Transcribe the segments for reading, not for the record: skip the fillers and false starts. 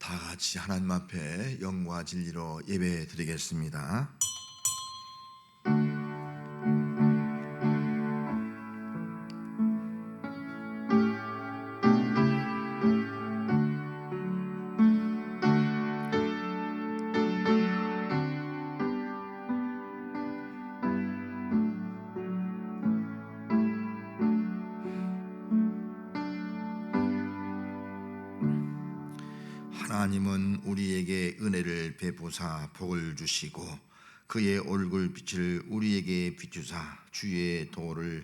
다 같이 하나님 앞에 영과 진리로 예배 드리겠습니다. 하나님은 우리에게 은혜를 베푸사 복을 주시고 그의 얼굴 빛을 우리에게 비추사 주의 도를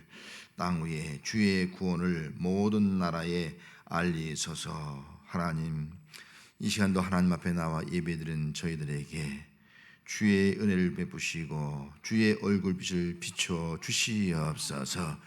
땅 위에 주의 구원을 모든 나라에 알리소서. 하나님, 이 시간도 하나님 앞에 나와 예배드린 저희들에게 주의 은혜를 베푸시고 주의 얼굴 빛을 비춰 주시옵소서.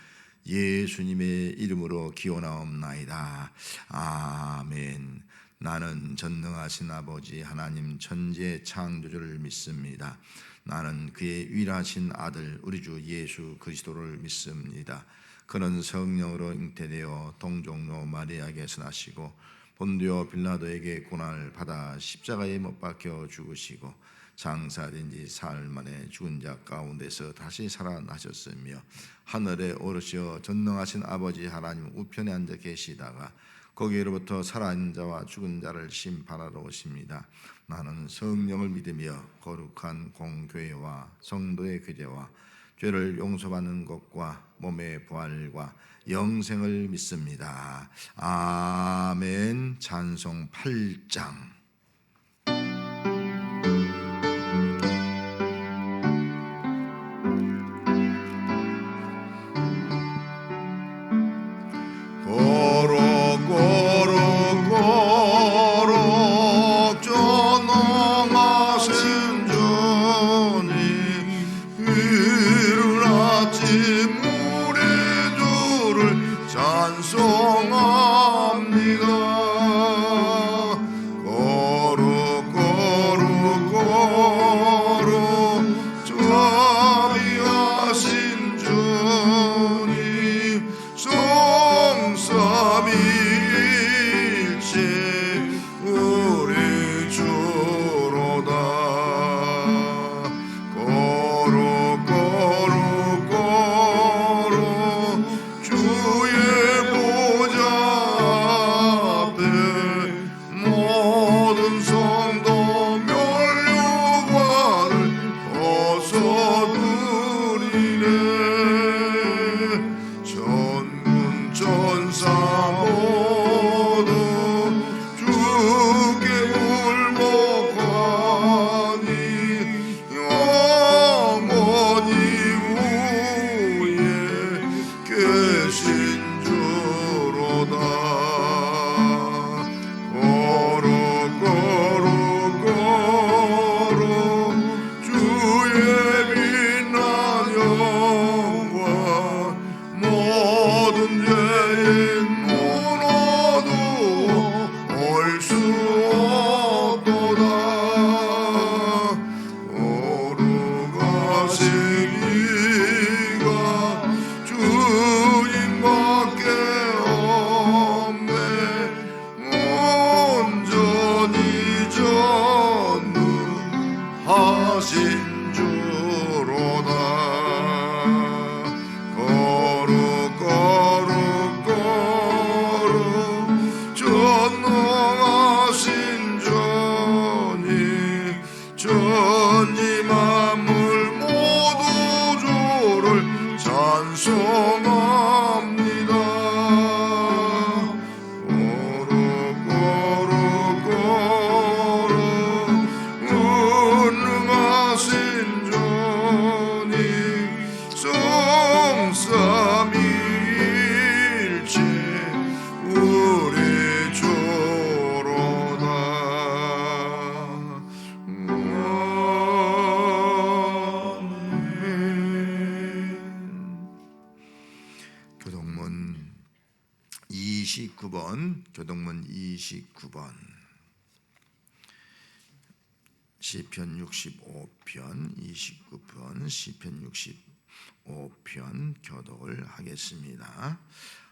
예수님의 이름으로 기원하옵나이다. 아멘. 나는 전능하신 아버지 하나님 천지의 창조주를 믿습니다. 나는 그의 유일하신 아들 우리 주 예수 그리스도를 믿습니다. 그는 성령으로 잉태되어 동정녀 마리아에게서 나시고 본디오 빌라도에게 고난을 받아 십자가에 못 박혀 죽으시고 장사된 지 사흘 만에 죽은 자 가운데서 다시 살아나셨으며 하늘에 오르시어 전능하신 아버지 하나님 우편에 앉아 계시다가 거기로부터 살아있는 자와 죽은 자를 심판하러 오십니다. 나는 성령을 믿으며 거룩한 공교회와 성도의 교제와 죄를 용서받는 것과 몸의 부활과 영생을 믿습니다. 아멘. 찬송 8장. 교동문 29번 시편 65편 29편 시편 65편 교독을 하겠습니다.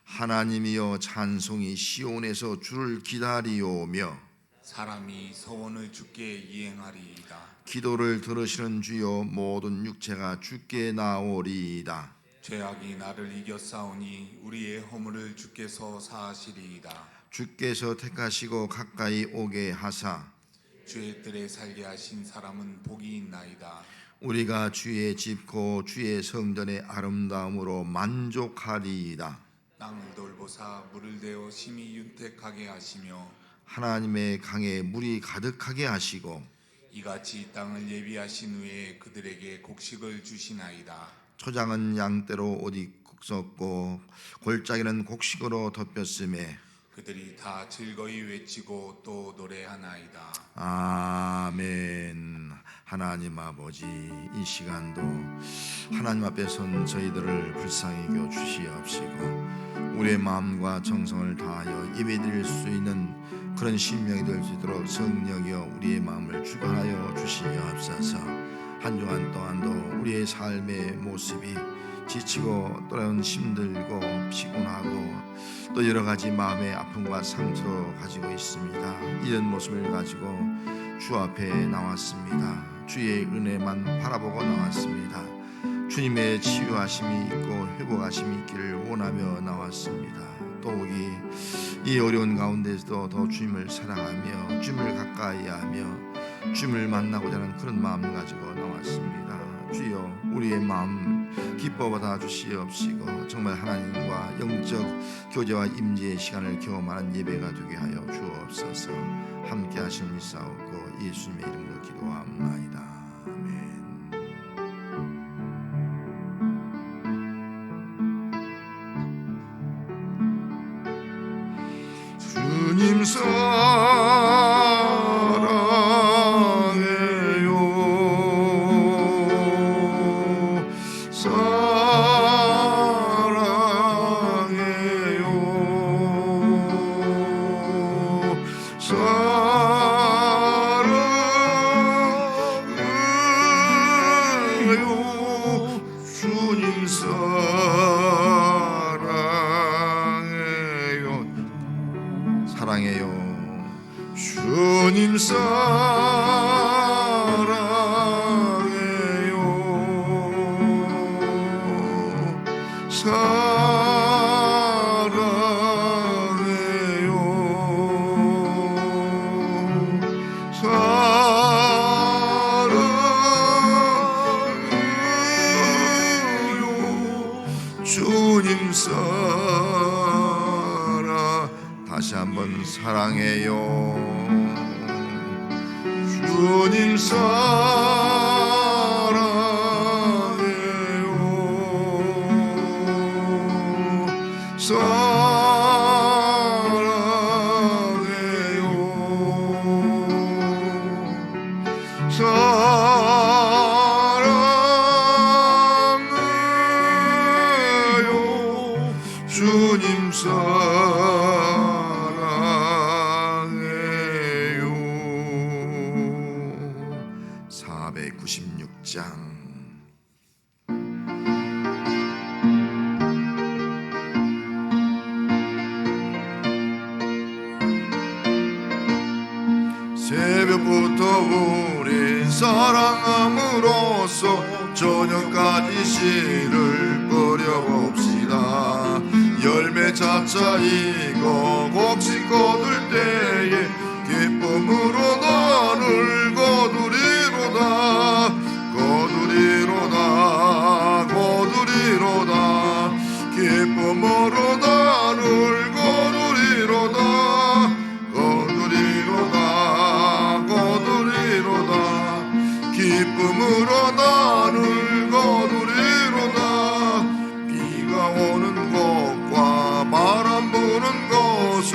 하나님이여 찬송이 시온에서 주를 기다리오며 사람이 서원을 주께 이행하리이다. 기도를 들으시는 주여 모든 육체가 주께 나오리이다. 죄악이 나를 이겨싸우니 우리의 허물을 주께서 사하시리이다. 주께서 택하시고 가까이 오게 하사 주의 뜰에 살게 하신 사람은 복이 있나이다. 우리가 주의 집 곧 주의 성전의 아름다움으로 만족하리이다. 땅을 돌보사 물을 대어 심히 윤택하게 하시며 하나님의 강에 물이 가득하게 하시고 이같이 땅을 예비하신 후에 그들에게 곡식을 주시나이다. 초장은 양떼로 옷 입었고 골짜기는 곡식으로 덮였음에 그들이 다 즐거이 외치고 또 노래하나이다. 아멘. 하나님 아버지, 이 시간도 하나님 앞에 선 저희들을 불쌍히 여겨 주시옵시고 우리의 마음과 정성을 다하여 예배드릴 수 있는 그런 심령이 될 수 있도록 성령이여 우리의 마음을 주관하여 주시옵소서. 한 주간 동안도 우리의 삶의 모습이 지치고 또는 힘들고 피곤하고 또 여러 가지 마음의 아픔과 상처로 가지고 있습니다. 이런 모습을 가지고 주 앞에 나왔습니다. 주의 은혜만 바라보고 나왔습니다. 주님의 치유하심이 있고 회복하심이 있기를 원하며 나왔습니다. 더욱이 이 어려운 가운데서도 더 주님을 사랑하며 주님을 가까이하며 주님을 만나고자 하는 그런 마음을 가지고 나왔습니다. 주여 우리의 마음 기뻐 받아 주시옵시고 정말 하나님과 영적 교제와 임재의 시간을 경험하는 예배가 되게 하여 주옵소서. 함께 하시는 미사옵고 예수님의 이름으로 기도합나이다. 아멘. 주님 주님 사랑해요. 사랑해요. 사랑해요. 주님 사랑. 다시 한번 사랑해요. 주님 사랑해요. 사랑해요. 사랑해요. 주님 사랑해요. 496장. 새벽부터 우린 사랑함으로써 저녁까지 씨를 뿌려봅시다. 열매 차차이고 곡식 거둘 때에 기쁨으로 나를 거두리로다. 거두리로다. 거두리로다. 기쁨으로 나를 거두리로다. 거두리로다. 거두리로다. 기쁨으로 나를 거두리로다. 비가 오는 곳과 바람 부는 곳을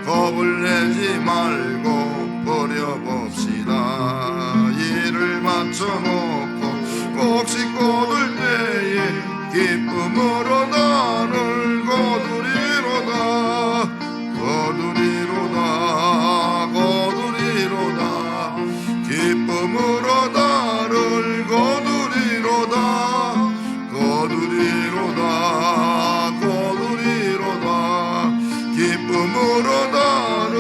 겁을 내지 말고 버려봅시다. 일을 맞춰놓고 곡식 거둘 때에 기쁨으로 나를 거두리로다. 거두리로다. 거두리로다. 기쁨으로 나를 거두리로다. 거두리로다. 거두리로다. 기쁨으로 나를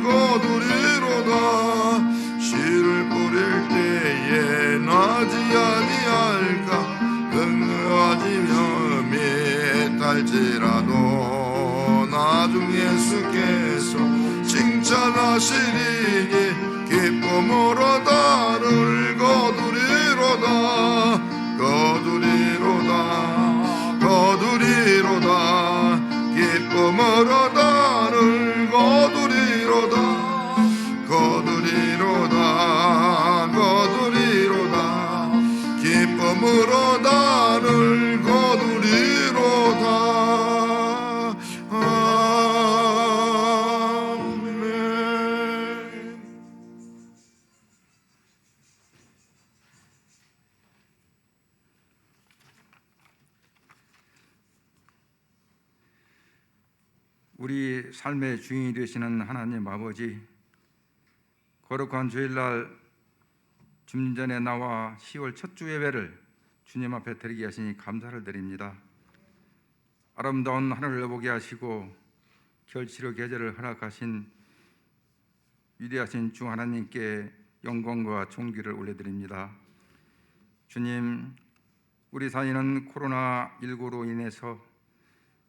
거두리로다. 하시리니 기쁨으로 나를 거두리로다 거두리로다 거두리로다 기쁨으로 나를 거두리로다 거두리로다 거두리로다 기쁨으로 나를 거두리로다 아멘. 우리 삶의 주인이 되시는 하나님 아버지, 거룩한 주일날 주민전에 나와 10월 첫 주 예배를 주님 앞에 드리게 하시니 감사를 드립니다. 아름다운 하늘을 보게 하시고 결실의 계절을 허락하신 위대하신 주 하나님께 영광과 존귀를 올려드립니다. 주님, 우리 사회는 코로나19로 인해서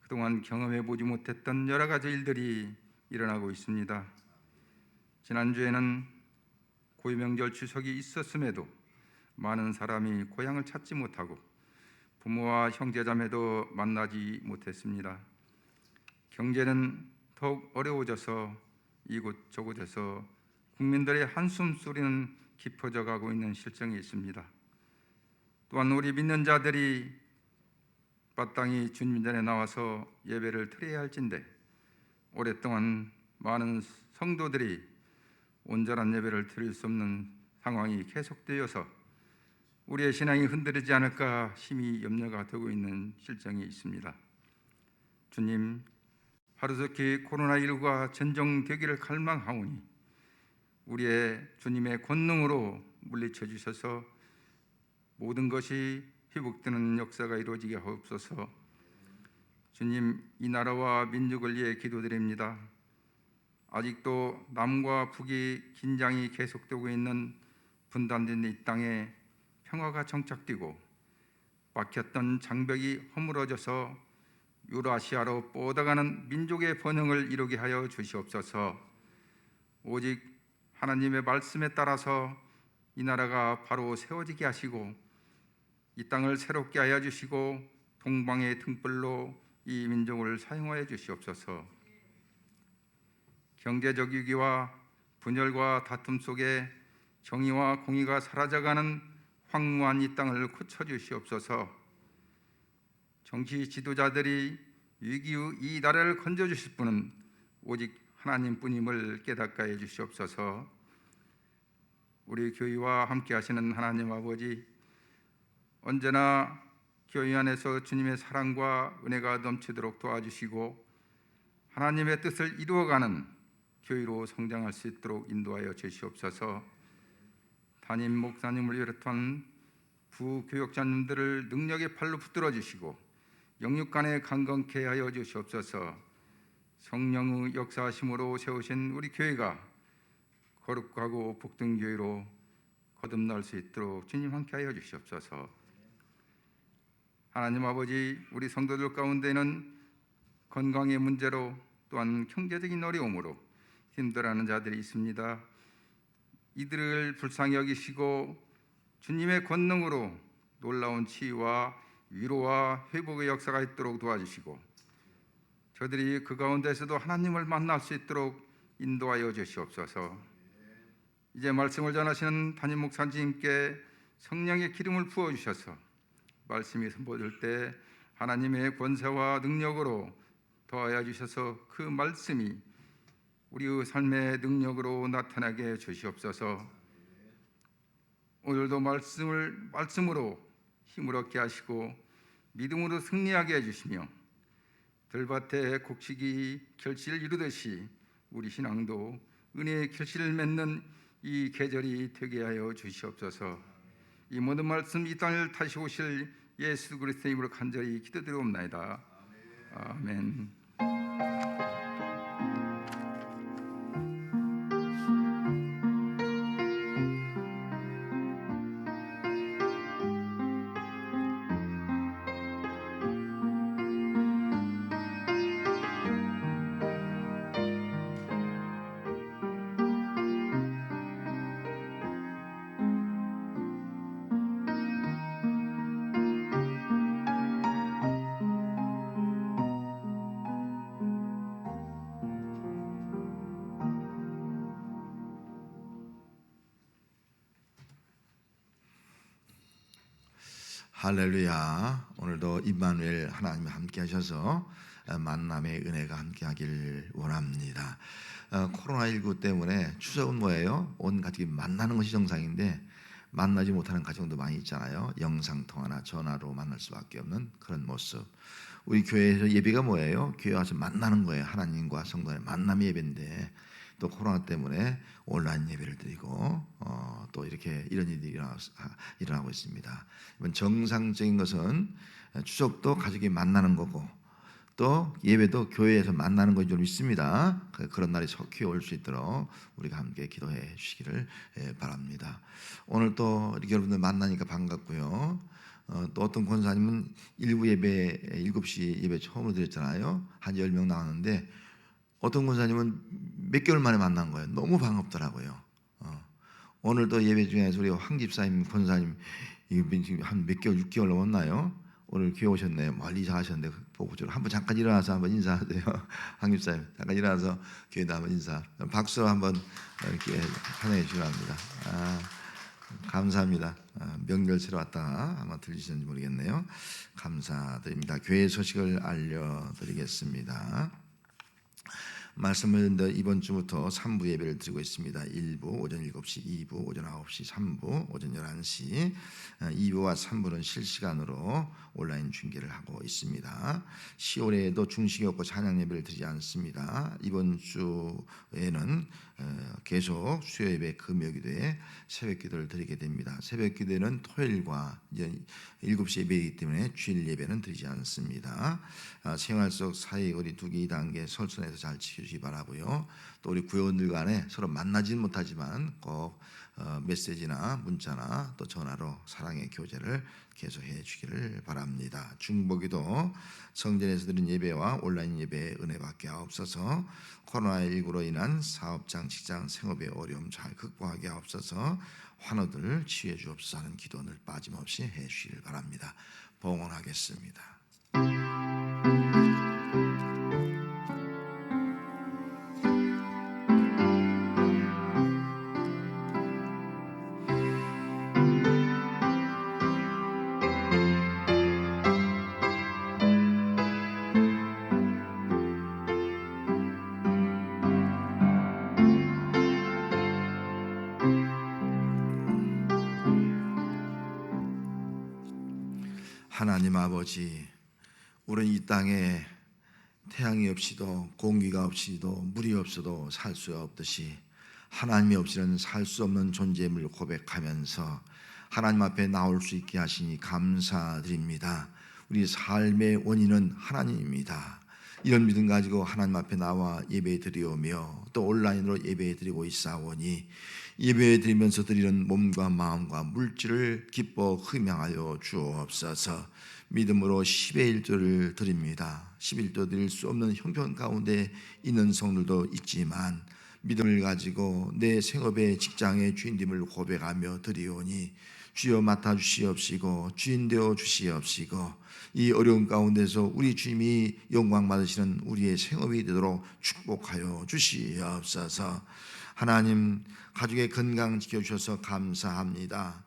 그동안 경험해보지 못했던 여러 가지 일들이 일어나고 있습니다. 지난주에는 고유명절 추석이 있었음에도 많은 사람이 고향을 찾지 못하고 부모와 형제자매도 만나지 못했습니다. 경제는 더욱 어려워져서 이곳저곳에서 국민들의 한숨소리는 깊어져 가고 있는 실정이 있습니다. 또한 우리 믿는 자들이 마땅히 주님 전에 나와서 예배를 드려야 할진데 오랫동안 많은 성도들이 온전한 예배를 드릴 수 없는 상황이 계속되어서 우리의 신앙이 흔들리지 않을까 심히 염려가 되고 있는 실정이 있습니다. 주님, 하루속히 코로나19가 전정되기를 갈망하오니 우리의 주님의 권능으로 물리쳐 주셔서 모든 것이 회복되는 역사가 이루어지게 하옵소서. 주님, 이 나라와 민족을 위해 기도드립니다. 아직도 남과 북이 긴장이 계속되고 있는 분단된 이 땅에 평화가 정착되고 막혔던 장벽이 허물어져서 유라시아로 뻗어가는 민족의 번영을 이루게 하여 주시옵소서. 오직 하나님의 말씀에 따라서 이 나라가 바로 세워지게 하시고 이 땅을 새롭게 하여 주시고 동방의 등불로 이 민족을 사용하여 주시옵소서. 경제적 위기와 분열과 다툼 속에 정의와 공의가 사라져가는 황무한 이 땅을 고쳐주시옵소서. 정치 지도자들이 위기의 이 나라를 건져주실 분은 오직 하나님뿐임을 깨닫게 해 주시옵소서. 우리 교회와 함께 하시는 하나님 아버지, 언제나 교회 안에서 주님의 사랑과 은혜가 넘치도록 도와주시고 하나님의 뜻을 이루어가는 교회로 성장할 수 있도록 인도하여 주시옵소서. 담임 목사님을 비롯한 부교역자님들을 능력의 팔로 붙들어 주시고 영육간에 강건케 하여 주시옵소서. 성령의 역사하심으로 세우신 우리 교회가 거룩하고 복된 교회로 거듭날 수 있도록 주님 함께 하여 주시옵소서. 하나님 아버지, 우리 성도들 가운데는 건강의 문제로 또한 경제적인 어려움으로 힘들어하는 자들이 있습니다. 이들을 불쌍히 여기시고 주님의 권능으로 놀라운 치유와 위로와 회복의 역사가 있도록 도와주시고 저들이 그 가운데서도 하나님을 만날 수 있도록 인도하여 주시옵소서. 이제 말씀을 전하시는 담임 목사님께 성령의 기름을 부어주셔서 말씀이 선포될 때 하나님의 권세와 능력으로 더하여 주셔서 그 말씀이 우리의 삶의 능력으로 나타나게 주시옵소서. 오늘도 말씀으로 힘을 얻게 하시고 믿음으로 승리하게 해주시며 들밭에 곡식이 결실을 이루듯이 우리 신앙도 은혜의 결실을 맺는 이 계절이 되게 하여 주시옵소서. 이 모든 말씀 이 땅을 다시 오실 예수 그리스도의 이름으로 간절히 기도드리옵나이다. 아멘. 할렐루야. 오늘도 임마누엘 하나님이 함께 하셔서 만남의 은혜가 함께 하길 원합니다. 코로나19 때문에 추석은 뭐예요? 온 가족이 만나는 것이 정상인데 만나지 못하는 가정도 많이 있잖아요. 영상통화나 전화로 만날 수밖에 없는 그런 모습. 우리 교회에서 예배가 뭐예요? 교회 와서 만나는 거예요. 하나님과 성도의 만남의 예배인데 또 코로나 때문에 온라인 예배를 드리고 또 이렇게 이런 일들이 일어나고 있습니다. 이번 정상적인 것은 추석도 가족이 만나는 거고 또 예배도 교회에서 만나는 것인 줄 믿습니다. 그런 날이 속히 올 수 있도록 우리가 함께 기도해 주시기를 바랍니다. 오늘 또 이렇게 여러분들 만나니까 반갑고요. 또 어떤 권사님은 일부 예배 7시 예배 처음으로 드렸잖아요. 한 10명 나왔는데 어떤 권사님은 몇 개월 만에 만난 거예요. 너무 반갑더라고요. 오늘도 예배 중에서 우리 황 집사님 권사님 지금 한 몇 개월 6개월 넘었나요? 오늘 교회 오셨네요. 멀리 이사 하셨는데 보고 좀 한번 잠깐 일어나서 한번 인사하세요. 황 집사님 잠깐 일어나서 교회에 한번 인사. 박수로 한번 이렇게 환영해 주시기 바랍니다. 감사합니다. 명절 치러 왔다가 아마 들리시는지 모르겠네요. 감사드립니다. 교회 소식을 알려드리겠습니다. 말씀을 듣는 이번 주부터 3부 예배를 드리고 있습니다. 1부 오전 7시, 2부 오전 9시, 3부 오전 11시. 2부와 3부는 실시간으로 온라인 중계를 하고 있습니다. 10월에도 중식이 없고 찬양 예배를 드리지 않습니다. 이번 주에는 계속 수요 예배, 금요 기도에 새벽 기도를 드리게 됩니다. 새벽 기도는 토요일과 이제 7시 예배이기 때문에 주일 예배는 드리지 않습니다. 생활 속 사회거리 두기 2단계 설선에서 잘 지켜주시기 바라고요. 또 우리 구역원들 간에 서로 만나지는 못하지만 꼭 메시지나 문자나 또 전화로 사랑의 교제를 계속해 주기를 바랍니다. 중보기도 성전에서 드린 예배와 온라인 예배의 은혜밖에 없어서 코로나19로 인한 사업장, 직장, 생업의 어려움 잘 극복하게 없어서 환우들 치유해 주옵소서 하는 기도를 빠짐없이 해 주시길 바랍니다. 봉헌하겠습니다. 하나님 아버지, 우리는 이 땅에 태양이 없이도 공기가 없이도 물이 없어도 살 수 없듯이 하나님이 없이는 살 수 없는 존재임을 고백하면서 하나님 앞에 나올 수 있게 하시니 감사드립니다. 우리 삶의 원인은 하나님입니다. 이런 믿음 가지고 하나님 앞에 나와 예배 드리오며 또 온라인으로 예배 드리고 있사오니 예배 드리면서 드리는 몸과 마음과 물질을 기뻐 흠양하여 주옵소서. 믿음으로 10의 1조를 드립니다. 11조 드릴 수 없는 형편 가운데 있는 성들도 있지만 믿음을 가지고 내 생업의 직장의 주인됨을 고백하며 드리오니 주여 맡아주시옵시고 주인 되어 주시옵시고 이 어려운 가운데서 우리 주님이 영광 받으시는 우리의 생업이 되도록 축복하여 주시옵소서. 하나님, 가족의 건강 지켜주셔서 감사합니다.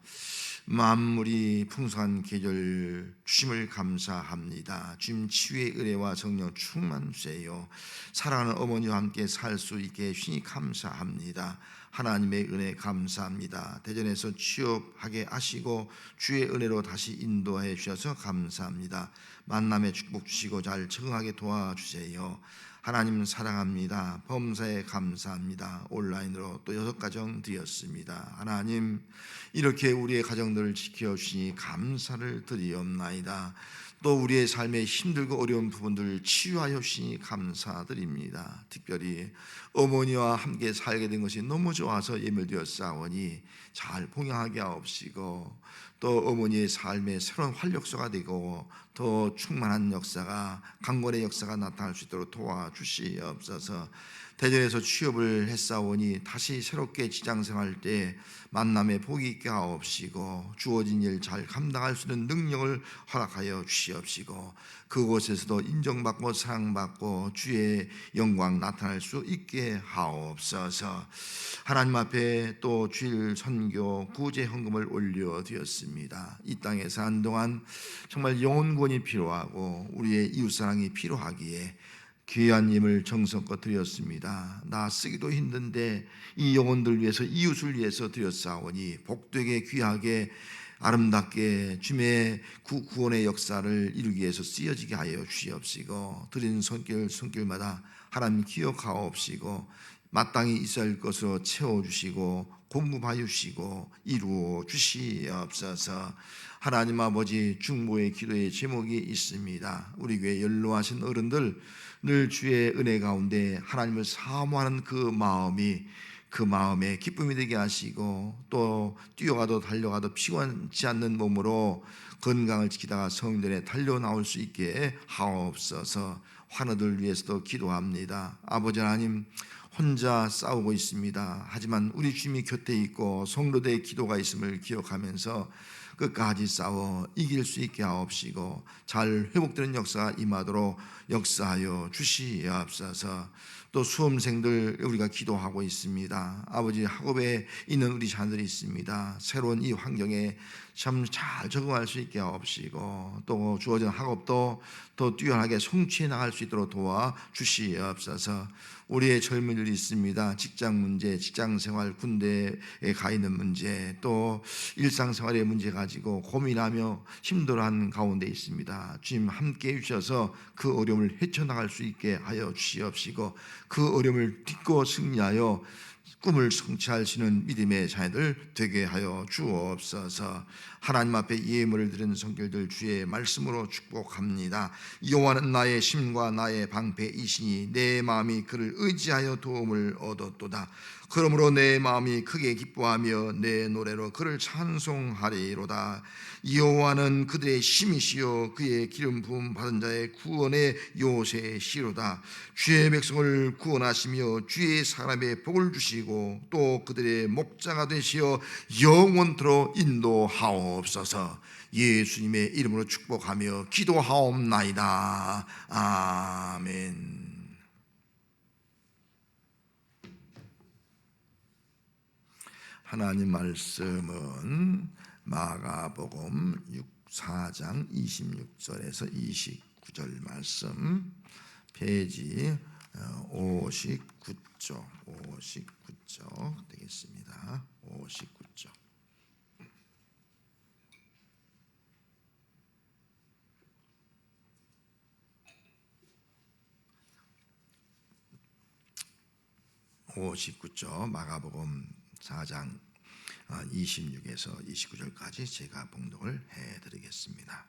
만물이 풍성한 계절 주심을 감사합니다. 주님 치유의 은혜와 성령 충만 주세요. 사랑하는 어머니와 함께 살 수 있게 해주시니 감사합니다. 하나님의 은혜 감사합니다. 대전에서 취업하게 하시고 주의 은혜로 다시 인도해 주셔서 감사합니다. 만남에 축복 주시고 잘 적응하게 도와주세요. 하나님 사랑합니다. 범사에 감사합니다. 온라인으로 또 6가정 드렸습니다. 하나님, 이렇게 우리의 가정들을 지켜주시니 감사를 드리옵나이다. 또 우리의 삶에 힘들고 어려운 부분들을 치유하여 주시니 감사드립니다. 특별히 어머니와 함께 살게 된 것이 너무 좋아서 예물드렸사오니 잘 봉양하게 하옵시고 또 어머니의 삶에 새로운 활력소가 되고 더 충만한 역사가 강건의 역사가 나타날 수 있도록 도와주시옵소서. 대전에서 취업을 했사오니 다시 새롭게 직장생활 때 만남에 복이 있게 하옵시고 주어진 일 잘 감당할 수 있는 능력을 허락하여 주시옵시고 그곳에서도 인정받고 사랑받고 주의 영광 나타날 수 있게 하옵소서. 하나님 앞에 또 주일 선교 구제 헌금을 올려드렸습니다. 이 땅에 사는 동안 정말 영혼구원이 필요하고 우리의 이웃사랑이 필요하기에 귀한 힘을 정성껏 드렸습니다. 나 쓰기도 힘든데 이 영혼들 위해서 이웃을 위해서 드렸사오니 복되게 귀하게 아름답게 주님의 구원의 역사를 이루기 위해서 쓰여지게 하여 주시옵시고 드린 손길마다 하나님 기억하옵시고 마땅히 있어야 할 것으로 채워주시고 공급하여 주시고 이루어 주시옵소서. 하나님 아버지, 중보의 기도의 제목이 있습니다. 우리 교회 연로하신 어른들 늘 주의 은혜 가운데 하나님을 사모하는 그 마음에 기쁨이 되게 하시고 또 뛰어가도 달려가도 피곤치 않는 몸으로 건강을 지키다가 성전에 달려 나올 수 있게 하옵소서. 환우들 위해서도 기도합니다. 아버지 하나님, 혼자 싸우고 있습니다. 하지만 우리 주님이 곁에 있고 성도들의 기도가 있음을 기억하면서 끝까지 싸워 이길 수 있게 하옵시고 잘 회복되는 역사가 임하도록 역사하여 주시옵소서. 또 수험생들 우리가 기도하고 있습니다. 아버지, 학업에 있는 우리 자녀들이 있습니다. 새로운 이 환경에 참 잘 적응할 수 있게 하옵시고 또 주어진 학업도 더 뛰어나게 성취해 나갈 수 있도록 도와 주시옵소서. 우리의 젊은이들이 있습니다. 직장 문제, 직장생활, 군대에 가 있는 문제, 또 일상생활의 문제 가지고 고민하며 힘들어하는 가운데 있습니다. 주님 함께 해주셔서 그 어려움을 헤쳐나갈 수 있게 하여 주시옵시고 그 어려움을 딛고 승리하여 꿈을 성취할 수 있는 믿음의 자녀들 되게 하여 주옵소서. 하나님 앞에 예물을 드리는 성결들 주의 말씀으로 축복합니다. 여호와는 나의 힘과 나의 방패이시니 내 마음이 그를 의지하여 도움을 얻었도다. 그러므로 내 마음이 크게 기뻐하며 내 노래로 그를 찬송하리로다. 여호와는 그들의 힘이시요 그의 기름 부음 받은 자의 구원의 요새시로다. 주의 백성을 구원하시며 주의 사람의 복을 주시고 또 그들의 목자가 되시어 영원토록 인도하옵소서. 예수님의 이름으로 축복하며 기도하옵나이다. 아멘. 하나님 말씀은 마가복음 4장 26절에서 29절 말씀, 페이지 59쪽 되겠습니다. 59쪽. 마가복음 4장 26에서 29절까지 제가 봉독을 해드리겠습니다.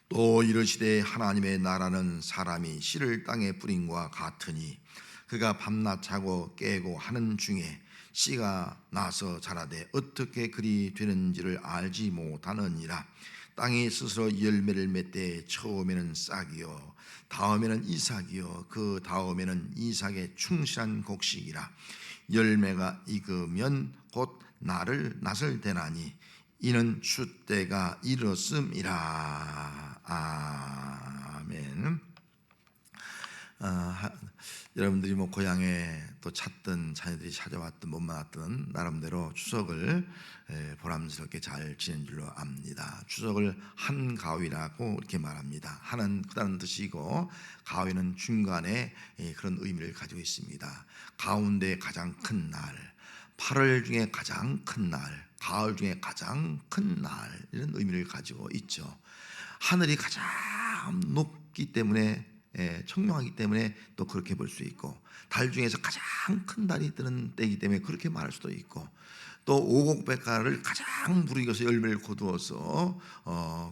또 이르시되 하나님의 나라는 사람이 씨를 땅에 뿌린과 같으니 그가 밤낮 자고 깨고 하는 중에 씨가 나서 자라되 어떻게 그리 되는지를 알지 못하느니라. 땅이 스스로 열매를 맺되 처음에는 싹이요 다음에는 이삭이요 그 다음에는 이삭의 충실한 곡식이라. 열매가 익으면 곧 낫을 대나니 이는 숫때가 이르렀음이라. 아멘. 여러분들이 고향에 또 찾든 자녀들이 찾아왔든 못 만났든 나름대로 추석을 보람스럽게 잘 지낸 줄로 압니다. 추석을 한가위라고 이렇게 말합니다. 한은 크다는 뜻이고 가위는 중간에 그런 의미를 가지고 있습니다. 가운데 가장 큰 날, 8월 중에 가장 큰 날, 가을 중에 가장 큰 날, 이런 의미를 가지고 있죠. 하늘이 가장 높기 때문에 청명하기 때문에 또 그렇게 볼 수 있고, 달 중에서 가장 큰 달이 뜨는 때이기 때문에 그렇게 말할 수도 있고, 또 오곡백과를 가장 무르익어서 열매를 거두어서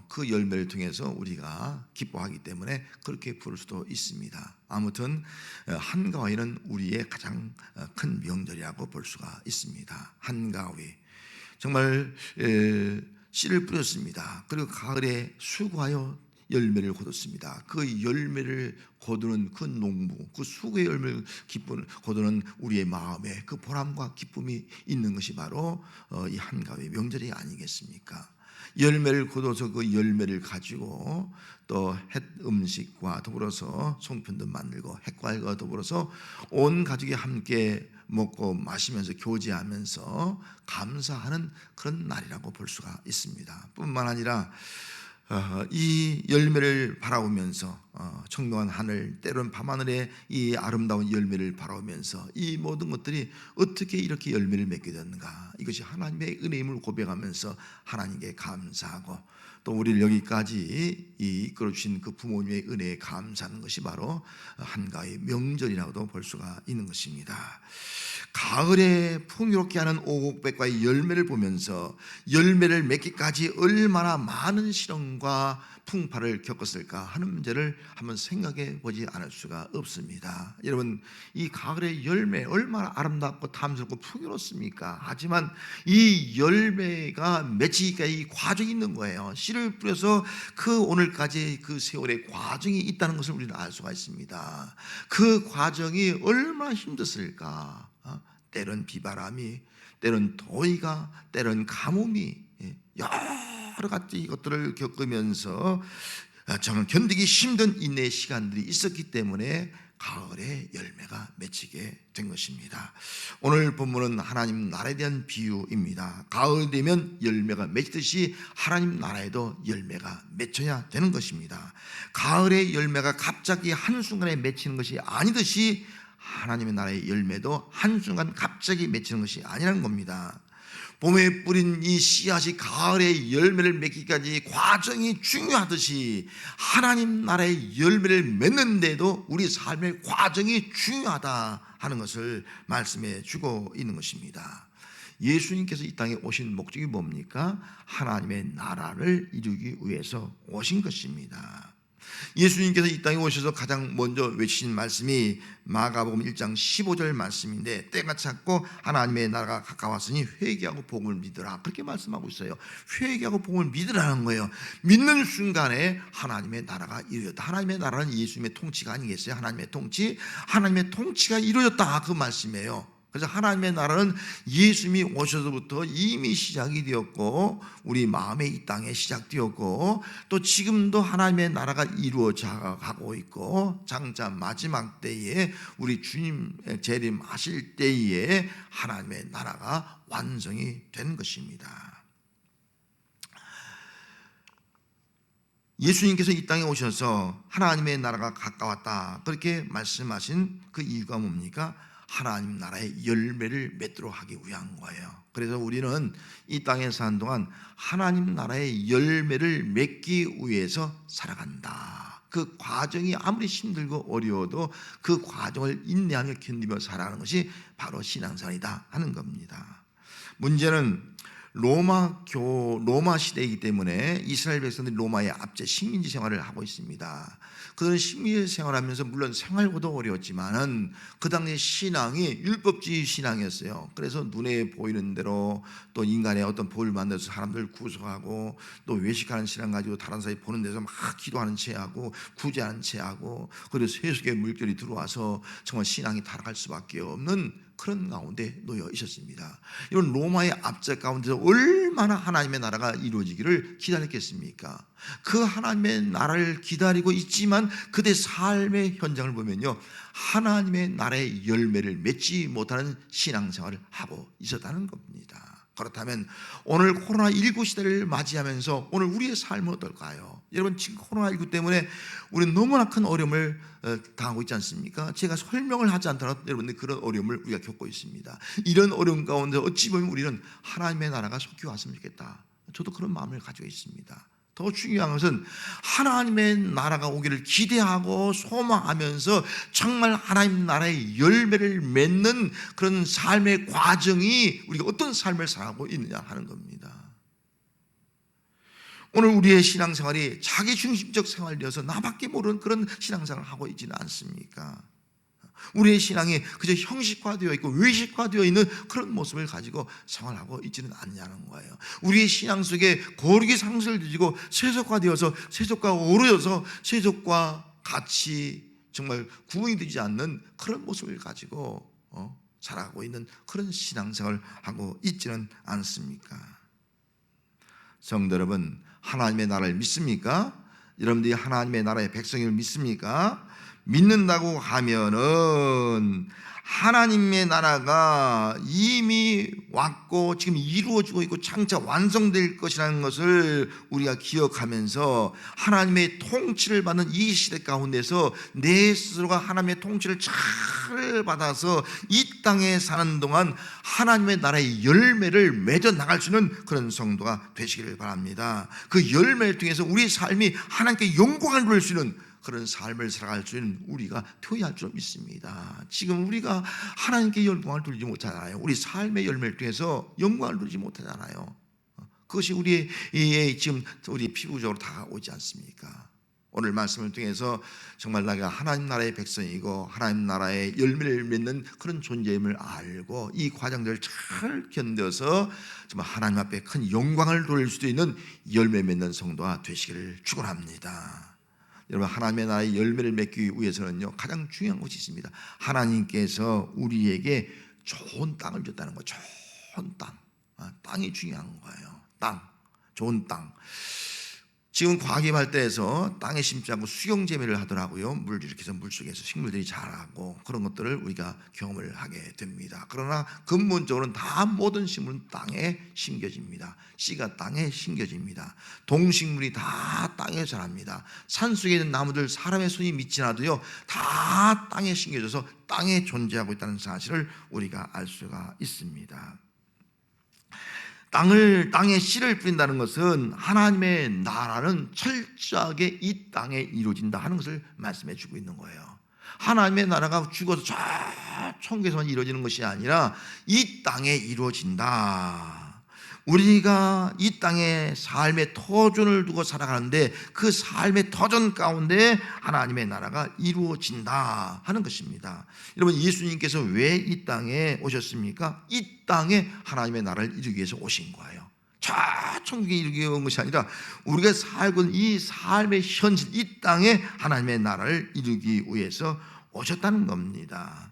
그 열매를 통해서 우리가 기뻐하기 때문에 그렇게 부를 수도 있습니다. 아무튼 한가위는 우리의 가장 큰 명절이라고 볼 수가 있습니다. 한가위 정말 씨를 뿌렸습니다. 그리고 가을에 수고하여 열매를 거뒀습니다. 그 열매를 거두는 그 농부, 그 수고의 열매를 거두는 우리의 마음에 그 보람과 기쁨이 있는 것이 바로 이 한가위 명절이 아니겠습니까? 열매를 거둬서 그 열매를 가지고 또 햇 음식과 더불어서 송편도 만들고 햇과일과 더불어서 온 가족이 함께 먹고 마시면서 교제하면서 감사하는 그런 날이라고 볼 수가 있습니다. 뿐만 아니라 이 열매를 바라보면서 청명한 하늘, 때로는 밤하늘의 이 아름다운 열매를 바라보면서 이 모든 것들이 어떻게 이렇게 열매를 맺게 되는가, 이것이 하나님의 은혜임을 고백하면서 하나님께 감사하고 또 우리를 여기까지 이끌어 주신 그 부모님의 은혜에 감사하는 것이 바로 한가위 명절이라고도 볼 수가 있는 것입니다. 가을에 풍요롭게 하는 오곡백과의 열매를 보면서 열매를 맺기까지 얼마나 많은 시련과 풍파를 겪었을까 하는 문제를 한번 생각해 보지 않을 수가 없습니다. 여러분, 이 가을의 열매 얼마나 아름답고 탐스럽고 풍요롭습니까? 하지만 이 열매가 맺히기까지 이 과정이 있는 거예요. 씨를 뿌려서 그 오늘까지 그 세월의 과정이 있다는 것을 우리는 알 수가 있습니다. 그 과정이 얼마나 힘들었을까? 때론 비바람이, 때론 더위가, 때론 가뭄이, 여러 가지 것들을 겪으면서 정말 견디기 힘든 인내의 시간들이 있었기 때문에 가을에 열매가 맺히게 된 것입니다. 오늘 본문은 하나님 나라에 대한 비유입니다. 가을 되면 열매가 맺듯이 하나님 나라에도 열매가 맺혀야 되는 것입니다. 가을의 열매가 갑자기 한순간에 맺히는 것이 아니듯이 하나님의 나라의 열매도 한순간 갑자기 맺히는 것이 아니라는 겁니다. 봄에 뿌린 이 씨앗이 가을에 열매를 맺기까지 과정이 중요하듯이 하나님 나라의 열매를 맺는데도 우리 삶의 과정이 중요하다 하는 것을 말씀해 주고 있는 것입니다. 예수님께서 이 땅에 오신 목적이 뭡니까? 하나님의 나라를 이루기 위해서 오신 것입니다. 예수님께서 이 땅에 오셔서 가장 먼저 외치신 말씀이 마가복음 1장 15절 말씀인데, 때가 찼고 하나님의 나라가 가까웠으니 회개하고 복음을 믿으라, 그렇게 말씀하고 있어요. 회개하고 복음을 믿으라는 거예요. 믿는 순간에 하나님의 나라가 이루어졌다. 하나님의 나라는 예수님의 통치가 아니겠어요? 하나님의 통치, 하나님의 통치가 이루어졌다, 그 말씀이에요. 그래서 하나님의 나라는 예수님이 오셔서부터 이미 시작이 되었고 우리 마음에 이 땅에 시작되었고 또 지금도 하나님의 나라가 이루어져 가고 있고 장차 마지막 때에 우리 주님 재림하실 때에 하나님의 나라가 완성이 된 것입니다. 예수님께서 이 땅에 오셔서 하나님의 나라가 가까웠다, 그렇게 말씀하신 그 이유가 뭡니까? 하나님 나라의 열매를 맺도록 하기 위한 거예요. 그래서 우리는 이 땅에 사는 동안 하나님 나라의 열매를 맺기 위해서 살아간다. 그 과정이 아무리 힘들고 어려워도 그 과정을 인내하며 견디며 살아가는 것이 바로 신앙생활이다 하는 겁니다. 문제는 로마 시대이기 때문에 이스라엘 백성들이 로마의 압제 식민지 생활을 하고 있습니다. 그런 식민지 생활하면서 물론 생활고도 어려웠지만은 그 당시 신앙이 율법주의 신앙이었어요. 그래서 눈에 보이는 대로 또 인간의 어떤 법을 만들어서 사람들을 구속하고 또 외식하는 신앙 가지고 다른 사람이 보는 데서 막 기도하는 체하고 구제하는 체하고, 그리고 세속의 물결이 들어와서 정말 신앙이 타락할 수밖에 없는 그런 가운데 놓여 있었습니다. 이런 로마의 압제 가운데서 얼마나 하나님의 나라가 이루어지기를 기다렸겠습니까? 그 하나님의 나라를 기다리고 있지만 그들의 삶의 현장을 보면요, 하나님의 나라의 열매를 맺지 못하는 신앙생활을 하고 있었다는 겁니다. 그렇다면 오늘 코로나19 시대를 맞이하면서 오늘 우리의 삶은 어떨까요? 여러분, 지금 코로나19 때문에 우리는 너무나 큰 어려움을 당하고 있지 않습니까? 제가 설명을 하지 않더라도 여러분들 그런 어려움을 우리가 겪고 있습니다. 이런 어려움 가운데 어찌 보면 우리는 하나님의 나라가 속히 왔으면 좋겠다, 저도 그런 마음을 가지고 있습니다. 더 중요한 것은 하나님의 나라가 오기를 기대하고 소망하면서 정말 하나님 나라의 열매를 맺는 그런 삶의 과정이 우리가 어떤 삶을 살아가고 있느냐 하는 겁니다. 오늘 우리의 신앙생활이 자기중심적 생활이 되어서 나밖에 모르는 그런 신앙생활을 하고 있지는 않습니까? 우리의 신앙이 그저 형식화되어 있고 외식화되어 있는 그런 모습을 가지고 생활하고 있지는 않냐는 거예요. 우리의 신앙 속에 거룩의 상실을 뒤지고 세속화되어서 세속과 어우러져서 세속과 같이 정말 구분이 되지 않는 그런 모습을 가지고 살아가고 있는 그런 신앙생활을 하고 있지는 않습니까? 성도 여러분, 하나님의 나라를 믿습니까? 여러분들이 하나님의 나라의 백성을 믿습니까? 믿는다고 하면은 하나님의 나라가 이미 왔고 지금 이루어지고 있고 장차 완성될 것이라는 것을 우리가 기억하면서 하나님의 통치를 받는 이 시대 가운데서 내 스스로가 하나님의 통치를 잘 받아서 이 땅에 사는 동안 하나님의 나라의 열매를 맺어 나갈 수 있는 그런 성도가 되시기를 바랍니다. 그 열매를 통해서 우리 삶이 하나님께 영광을 돌릴 수 있는 그런 삶을 살아갈 수 있는 우리가 되어야 할 줄 믿습니다. 지금 우리가 하나님께 영광을 돌리지 못하잖아요. 우리 삶의 열매를 통해서 영광을 돌리지 못하잖아요. 그것이 우리의 지금 우리 피부적으로 다가오지 않습니까? 오늘 말씀을 통해서 정말 내가 하나님 나라의 백성이고 하나님 나라의 열매를 맺는 그런 존재임을 알고 이 과정들을 잘 견뎌서 정말 하나님 앞에 큰 영광을 돌릴 수도 있는 열매 맺는 성도가 되시기를 축원합니다. 여러분, 하나님의 나라의 열매를 맺기 위해서는요 가장 중요한 것이 있습니다. 하나님께서 우리에게 좋은 땅을 줬다는 거예요. 좋은 땅, 땅이 중요한 거예요. 땅, 좋은 땅. 지금 과기 발달해서 땅에 심지 않고 수경재배를 하더라고요. 물 이렇게 해서 물속에서 식물들이 자라고 그런 것들을 우리가 경험을 하게 됩니다. 그러나 근본적으로는 다 모든 식물은 땅에 심겨집니다. 씨가 땅에 심겨집니다. 동식물이 다 땅에 자랍니다. 산속에 있는 나무들 사람의 손이 미치 않아도요 다 땅에 심겨져서 땅에 존재하고 있다는 사실을 우리가 알 수가 있습니다. 땅에 씨를 뿌린다는 것은 하나님의 나라는 철저하게 이 땅에 이루어진다 하는 것을 말씀해 주고 있는 거예요. 하나님의 나라가 죽어서 저 천국에서만 이루어지는 것이 아니라 이 땅에 이루어진다. 우리가 이 땅에 삶의 터전을 두고 살아가는데 그 삶의 터전 가운데 하나님의 나라가 이루어진다 하는 것입니다. 여러분, 예수님께서 왜 이 땅에 오셨습니까? 이 땅에 하나님의 나라를 이루기 위해서 오신 거예요. 저 천국에 이르기 위해 온 것이 아니라 우리가 살고 있는 이 삶의 현실, 이 땅에 하나님의 나라를 이루기 위해서 오셨다는 겁니다.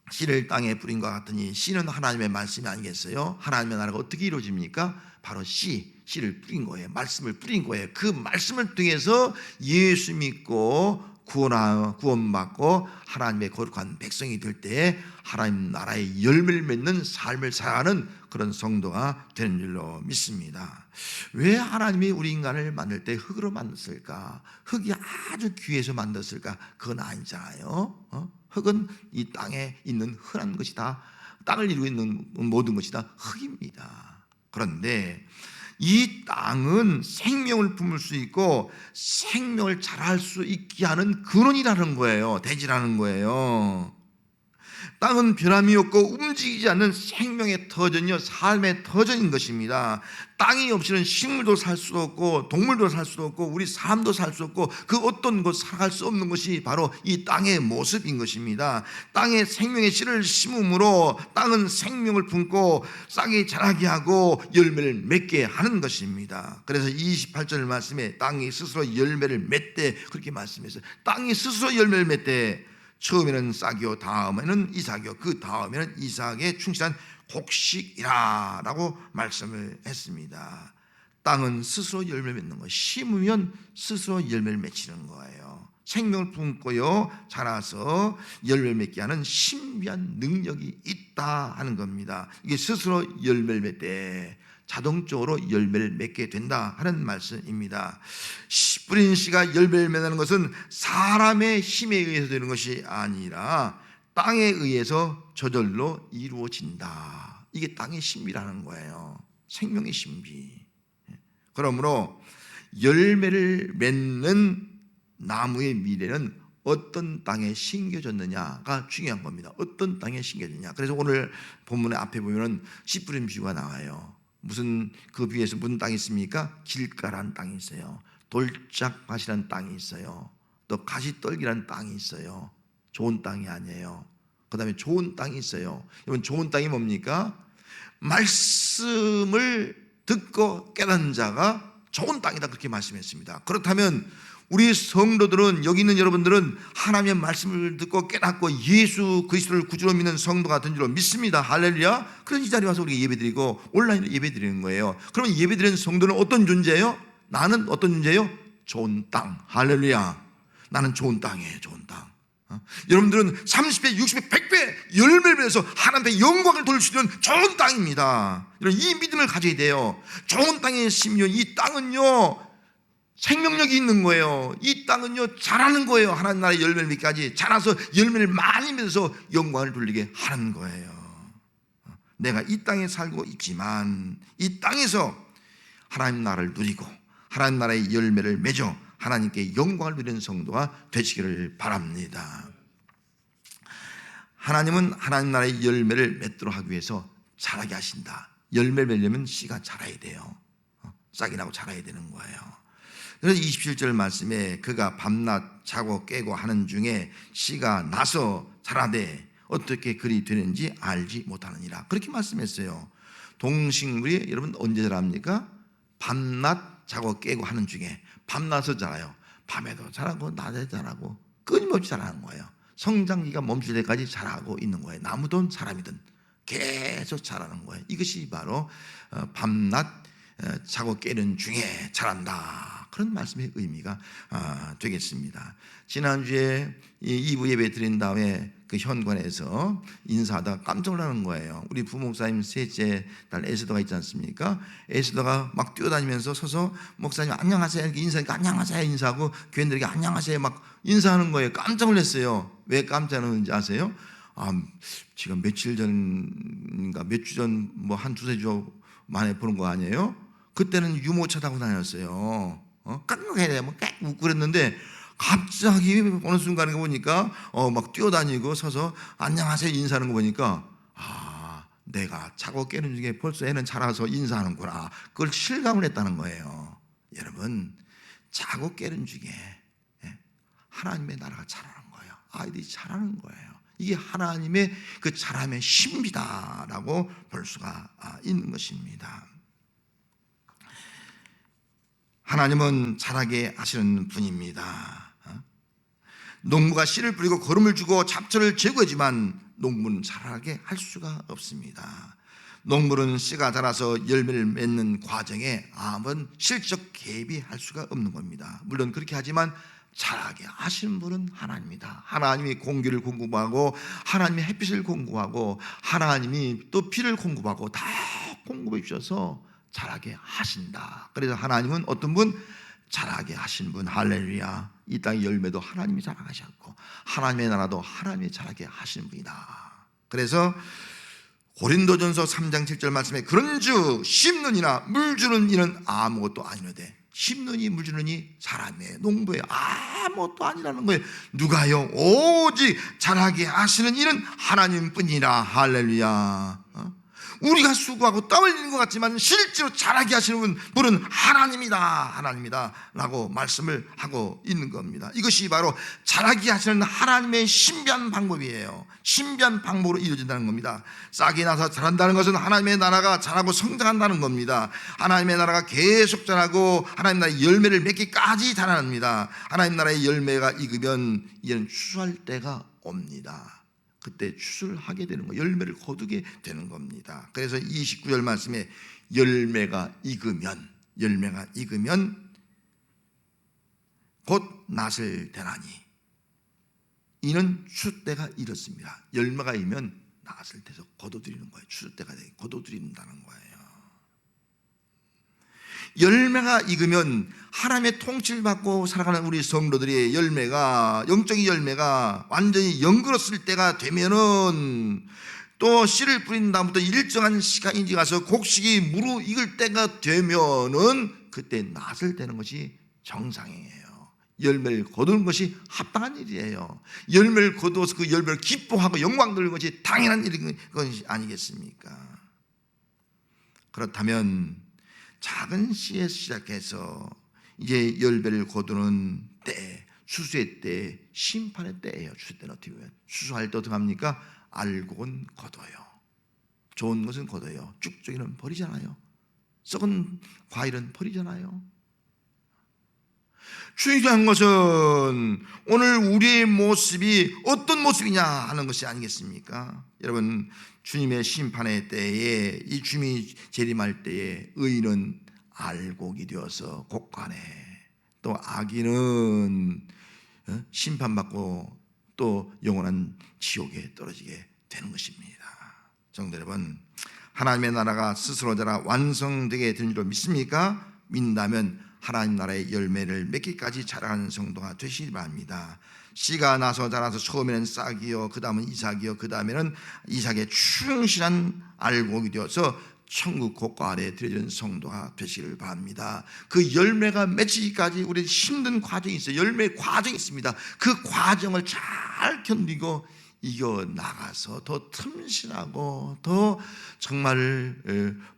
씨를 땅에 뿌린 것 같으니 씨는 하나님의 말씀이 아니겠어요? 하나님의 나라가 어떻게 이루어집니까? 바로 씨를 뿌린 거예요. 말씀을 뿌린 거예요. 그 말씀을 통해서 예수 믿고 구원받고 하나님의 거룩한 백성이 될 때 하나님 나라의 열매를 맺는 삶을 살아가는 그런 성도가 되는 줄로 믿습니다. 왜 하나님이 우리 인간을 만들 때 흙으로 만들었을까? 흙이 아주 귀해서 만들었을까? 그건 아니잖아요. 흙은 이 땅에 있는 흔한 것이다. 땅을 이루고 있는 모든 것이 다 흙입니다. 그런데 이 땅은 생명을 품을 수 있고 생명을 자랄 수 있게 하는 근원이라는 거예요. 대지라는 거예요. 땅은 변함이 없고 움직이지 않는 생명의 터전이요 삶의 터전인 것입니다. 땅이 없이는 식물도 살 수 없고 동물도 살 수 없고 우리 사람도 살 수 없고 그 어떤 곳 살아갈 수 없는 것이 바로 이 땅의 모습인 것입니다. 땅에 생명의 씨를 심음으로 땅은 생명을 품고 싹이 자라게 하고 열매를 맺게 하는 것입니다. 그래서 28절 말씀에 땅이 스스로 열매를 맺되 그렇게 말씀했어요. 땅이 스스로 열매를 맺되 처음에는 싹이요 다음에는 이삭이요 그 다음에는 이삭에 충실한 곡식이라 라고 말씀을 했습니다. 땅은 스스로 열매를 맺는 거예요. 심으면 스스로 열매를 맺히는 거예요. 생명을 품고요 자라서 열매를 맺게 하는 신비한 능력이 있다 하는 겁니다. 이게 스스로 열매를 맺되 자동적으로 열매를 맺게 된다 하는 말씀입니다. 뿌린 씨가 열매를 맺는 것은 사람의 힘에 의해서 되는 것이 아니라 땅에 의해서 저절로 이루어진다. 이게 땅의 신비라는 거예요. 생명의 신비. 그러므로 열매를 맺는 나무의 미래는 어떤 땅에 심겨졌느냐가 중요한 겁니다. 어떤 땅에 심겨졌느냐. 그래서 오늘 본문의 앞에 보면은 씨 뿌린 비유가 나와요. 무슨 그 비유에서 무슨 땅이 있습니까? 길가란 땅이 있어요. 돌짝밭이란 땅이 있어요. 또 가시떨기란 땅이 있어요. 좋은 땅이 아니에요. 그 다음에 좋은 땅이 있어요. 여러분, 좋은 땅이 뭡니까? 말씀을 듣고 깨닫는 자가 좋은 땅이다, 그렇게 말씀했습니다. 그렇다면 우리 성도들은, 여기 있는 여러분들은 하나님의 말씀을 듣고 깨닫고 예수 그리스도를 구주로 믿는 성도가 된 줄로 믿습니다. 할렐루야. 그런 이 자리에 와서 우리가 예배드리고 온라인으로 예배드리는 거예요. 그러면 예배드리는 성도는 어떤 존재예요? 나는 어떤 존재예요? 좋은 땅. 할렐루야. 나는 좋은 땅이에요. 좋은 땅. 여러분들은 30배, 60배, 100배 열매를 맺어서 하나님의 영광을 돌릴 수 있는 좋은 땅입니다. 이 믿음을 가져야 돼요. 좋은 땅에 심으면 이 땅은요 생명력이 있는 거예요. 이 땅은요 자라는 거예요. 하나님 나라의 열매를 맺기까지 자라서 열매를 많이 맺어서 영광을 돌리게 하는 거예요. 내가 이 땅에 살고 있지만 이 땅에서 하나님 나라를 누리고 하나님 나라의 열매를 맺어 하나님께 영광을 누리는 성도가 되시기를 바랍니다. 하나님은 하나님 나라의 열매를 맺도록 하기 위해서 자라게 하신다. 열매를 맺려면 씨가 자라야 돼요. 싹이 나고 자라야 되는 거예요. 그래서 27절 말씀에 그가 밤낮 자고 깨고 하는 중에 씨가 나서 자라되 어떻게 그리 되는지 알지 못하느니라, 그렇게 말씀했어요. 동식물이 여러분 언제 자랍니까? 밤낮 자고 깨고 하는 중에. 밤낮에 자라요. 밤에도 자라고 낮에 자라고 끊임없이 자라는 거예요. 성장기가 멈출 때까지 자라고 있는 거예요. 나무든 사람이든 계속 자라는 거예요. 이것이 바로 밤낮 자고 깨는 중에 자란다, 그런 말씀의 의미가 되겠습니다. 지난주에 2부 예배 드린 다음에 그 현관에서 인사하다가 깜짝 놀라는 거예요. 우리 부목사님 셋째 딸 에스더가 있지 않습니까? 에스더가 막 뛰어다니면서 서서 목사님 안녕하세요 이렇게 인사하니까 안녕하세요 인사하고 교인들에게 안녕하세요 막 인사하는 거예요. 깜짝 놀랐어요. 왜 깜짝 놀랐는지 아세요? 지금 며칠 전인가 몇 주 전 뭐 한 두세 주 만에 보는 거 아니에요? 그때는 유모차 타고 다녔어요. 깡깡해야 뭐 깍 웃고 그랬는데 갑자기 어느 순간에 보니까 막 뛰어다니고 서서 안녕하세요 인사하는 거 보니까 내가 자고 깨는 중에 벌써 애는 자라서 인사하는구나, 그걸 실감을 했다는 거예요. 여러분, 자고 깨는 중에 하나님의 나라가 자라는 거예요. 아이들이 자라는 거예요. 이게 하나님의 그 자람의 신비다라고 볼 수가 있는 것입니다. 하나님은 자라게 하시는 분입니다. 농부가 씨를 뿌리고 거름을 주고 잡초를 제거하지만 농부는 자라게 할 수가 없습니다. 농부는 씨가 자라서 열매를 맺는 과정에 아무런 실적 개입할 수가 없는 겁니다. 물론 그렇게 하지만 자라게 하시는 분은 하나님이다. 하나님이 공기를 공급하고 하나님이 햇빛을 공급하고 하나님이 또 비를 공급하고 다 공급해 주셔서 자라게 하신다. 그래서 하나님은 어떤 분? 자라게 하신 분. 할렐루야. 이 땅의 열매도 하나님이 자라게 하셨고 하나님의 나라도 하나님이 자라게 하시는 분이다. 그래서 고린도전서 3장 7절 말씀에 그런즉 심는 이나 물 주는 이는 아무것도 아니로되. 심는 이 물 주는 이 사람의 농부의 아무것도 아니라는 거예요. 누가요? 오직 자라게 하시는 이는 하나님뿐이라. 할렐루야. 우리가 수고하고 땀 흘리는 것 같지만 실제로 자라게 하시는 분은 하나님이다, 하나님이다 라고 말씀을 하고 있는 겁니다. 이것이 바로 자라게 하시는 하나님의 신비한 방법이에요. 신비한 방법으로 이루어진다는 겁니다. 싹이 나서 자란다는 것은 하나님의 나라가 자라고 성장한다는 겁니다. 하나님의 나라가 계속 자라고 하나님 나라의 열매를 맺기까지 자랍니다. 하나님 나라의 열매가 익으면 이는 추수할 때가 옵니다. 그때 추수를 하게 되는 거예요. 열매를 거두게 되는 겁니다. 그래서 29절 말씀에 열매가 익으면 곧 낫을 대나니 이는 추수 때가 이렇습니다. 열매가 익으면 낫을 대서 거둬들이는 거예요. 추수 때가 되게 거둬들인다는 거예요. 열매가 익으면 하나님의 통치를 받고 살아가는 우리 성도들의 열매가, 영적인 열매가 완전히 연그렀을 때가 되면은 또 씨를 뿌린 다음부터 일정한 시간이 지나서 곡식이 무르익을 때가 되면은 그때 낫을 대는 것이 정상이에요. 열매를 거두는 것이 합당한 일이에요. 열매를 거두어서 그 열매를 기뻐하고 영광 돌리는 것이 당연한 일인 것이 아니겠습니까? 그렇다면 작은 씨에서 시작해서 이제 열매를 거두는 때 수수의 때, 심판의 때예요. 수수 때는 어떻게 보면 수수할 때 어떻게 합니까? 알곡은 걷어요. 좋은 것은 걷어요. 쭉쭉이는 버리잖아요. 썩은 과일은 버리잖아요. 중요한 것은 오늘 우리의 모습이 어떤 모습이냐 하는 것이 아니겠습니까? 여러분, 주님의 심판의 때에, 이 주님이 재림할 때에 의인은 알곡이 되어서 곳간에, 또 악인은 심판받고 또 영원한 지옥에 떨어지게 되는 것입니다. 성도 여러분, 하나님의 나라가 스스로 자라 완성되게 되는 줄 믿습니까? 믿는다면 하나님 나라의 열매를 맺기까지 자라는 성도가 되시기 바랍니다. 씨가 나서 자라서 처음에는 싹이요, 그 다음은 이삭이요, 그 다음에는 이삭의 충실한 알곡이 되어서 천국 고가 아래 들여지는 성도가 되시기를 바랍니다. 그 열매가 맺히기까지 우리 힘든 과정이 있어요. 열매 과정이 있습니다. 그 과정을 잘 견디고 이겨나가서 더 틈신하고 더 정말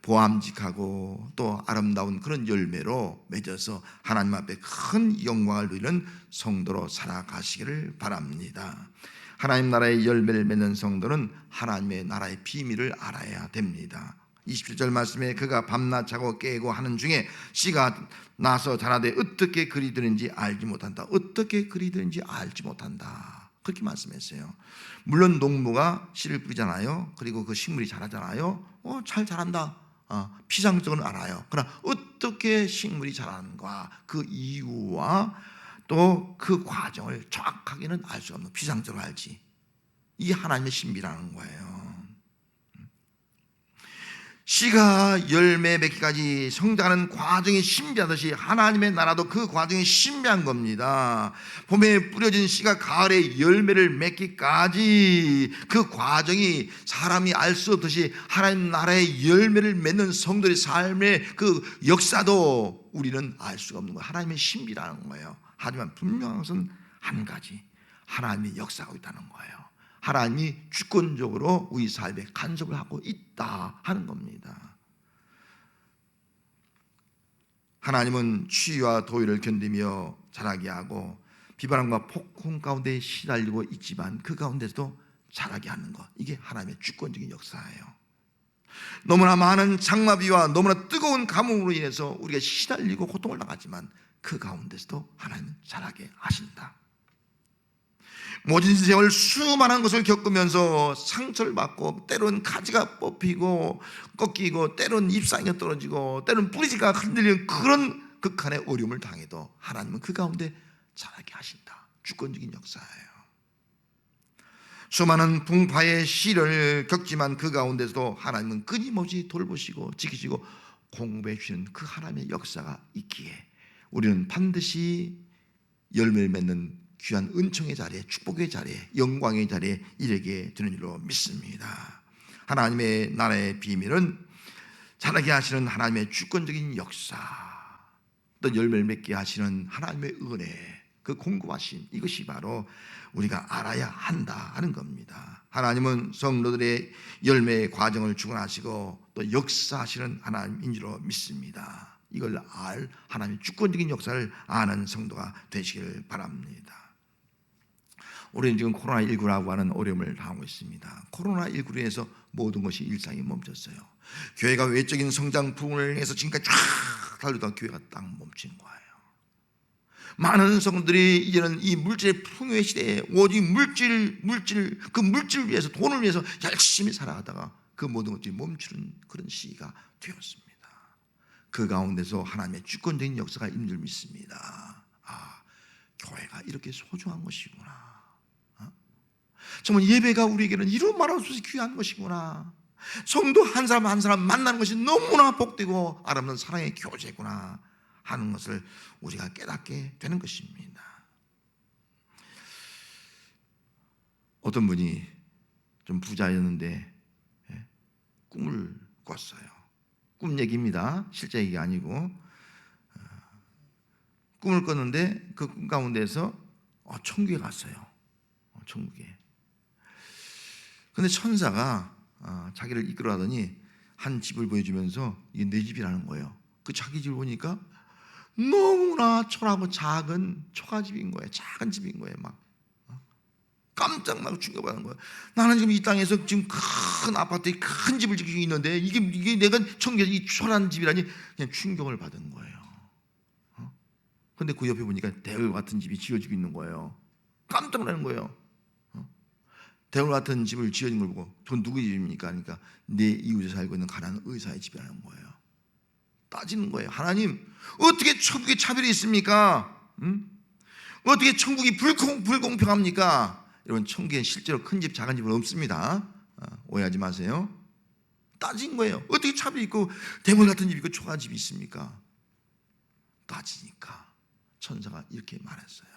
보암직하고 또 아름다운 그런 열매로 맺어서 하나님 앞에 큰 영광을 누리는 성도로 살아가시기를 바랍니다. 하나님 나라의 열매를 맺는 성도는 하나님의 나라의 비밀을 알아야 됩니다. 27절 말씀에 그가 밤낮 자고 깨고 하는 중에 씨가 나서 자라되 어떻게 그리 되는지 알지 못한다. 어떻게 그리 되는지 알지 못한다. 그렇게 말씀했어요. 물론 농부가 씨를 뿌리잖아요. 그리고 그 식물이 자라잖아요. 잘 자란다. 피상적으로는 알아요. 그러나 어떻게 식물이 자라는가, 그 이유와 또 그 과정을 정확하게는 알 수가 없는, 피상적으로 알지. 이게 하나님의 신비라는 거예요. 씨가 열매 맺기까지 성장하는 과정이 신비하듯이 하나님의 나라도 그 과정이 신비한 겁니다. 봄에 뿌려진 씨가 가을에 열매를 맺기까지 그 과정이 사람이 알 수 없듯이 하나님 나라의 열매를 맺는 성도의 삶의 그 역사도 우리는 알 수가 없는 거예요. 하나님의 신비라는 거예요. 하지만 분명한 것은 한 가지, 하나님이 역사하고 있다는 거예요. 하나님이 주권적으로 우리 삶에 간섭을 하고 있다 하는 겁니다. 하나님은 추위와 더위를 견디며 자라게 하고 비바람과 폭풍 가운데 시달리고 있지만 그 가운데서도 자라게 하는 것, 이게 하나님의 주권적인 역사예요. 너무나 많은 장마비와 너무나 뜨거운 가뭄으로 인해서 우리가 시달리고 고통을 당하지만 그 가운데서도 하나님은 자라게 하신다. 모진 세월 수많은 것을 겪으면서 상처를 받고 때론 가지가 뽑히고 꺾이고 때론 잎사귀가 떨어지고 때론 뿌리가 흔들리는 그런 극한의 어려움을 당해도 하나님은 그 가운데 자라게 하신다. 주권적인 역사예요. 수많은 풍파의 시를 겪지만 그 가운데서도 하나님은 끊임없이 돌보시고 지키시고 공부해 주시는 그 하나님의 역사가 있기에 우리는 반드시 열매를 맺는 귀한 은총의 자리에, 축복의 자리에, 영광의 자리에 이르게 되는 줄로 믿습니다. 하나님의 나라의 비밀은 자라게 하시는 하나님의 주권적인 역사, 또 열매를 맺게 하시는 하나님의 은혜, 그 공급하신 이것이 바로 우리가 알아야 한다 하는 겁니다. 하나님은 성도들의 열매의 과정을 주관하시고 또 역사하시는 하나님인 줄로 믿습니다. 이걸 알 하나님의 주권적인 역사를 아는 성도가 되시길 바랍니다. 우리는 지금 코로나19라고 하는 어려움을 당하고 있습니다. 코로나19로 인해서 모든 것이 일상이 멈췄어요. 교회가 외적인 성장 부분을 해서 지금까지 쫙 달리다가 교회가 딱 멈춘 거예요. 많은 성도들이 이제는 이 물질의 풍요의 시대에 오직 물질 그 물질을 위해서, 돈을 위해서 열심히 살아가다가 그 모든 것들이 멈추는 그런 시기가 되었습니다. 그 가운데서 하나님의 주권적인 역사가 있는 줄 믿습니다. 교회가 이렇게 소중한 것이구나. 정말 예배가 우리에게는 이루 말할 수 없이 귀한 것이구나. 성도 한 사람 한 사람 만나는 것이 너무나 복되고 아름다운 사랑의 교제구나 하는 것을 우리가 깨닫게 되는 것입니다. 어떤 분이 좀 부자였는데 꿈을 꿨어요. 꿈 얘기입니다. 실제 얘기가 아니고 꿈을 꿨는데 그 꿈 가운데서 천국에 갔어요. 천국에. 근데 천사가 자기를 이끌어가더니 한 집을 보여주면서 이게 내 집이라는 거예요. 그 자기 집을 보니까 너무나 초라하고 작은 초가집인 거예요. 작은 집인 거예요. 막 깜짝 놀라고 충격받는 거예요. 나는 지금 이 땅에서 지금 큰 아파트에 큰 집을 지키고 있는데 이게 내가 청계에서 이 초라한 집이라니, 그냥 충격을 받은 거예요. 근데 그 옆에 보니까 대울 같은 집이 지어지고 있는 거예요. 깜짝 놀라는 거예요. 대울 같은 집을 지어진 걸 보고, 그건 누구 집입니까? 그러니까 내 이웃에 살고 있는 가난한 의사의 집이라는 거예요. 따지는 거예요. 하나님, 어떻게 천국에 차별이 있습니까? 어떻게 천국이 불공평합니까? 여러분, 천국엔 실제로 큰 집 작은 집은 없습니다. 오해하지 마세요. 따진 거예요. 어떻게 차별이 있고 대물 같은 집이 있고 초가집이 있습니까? 따지니까 천사가 이렇게 말했어요.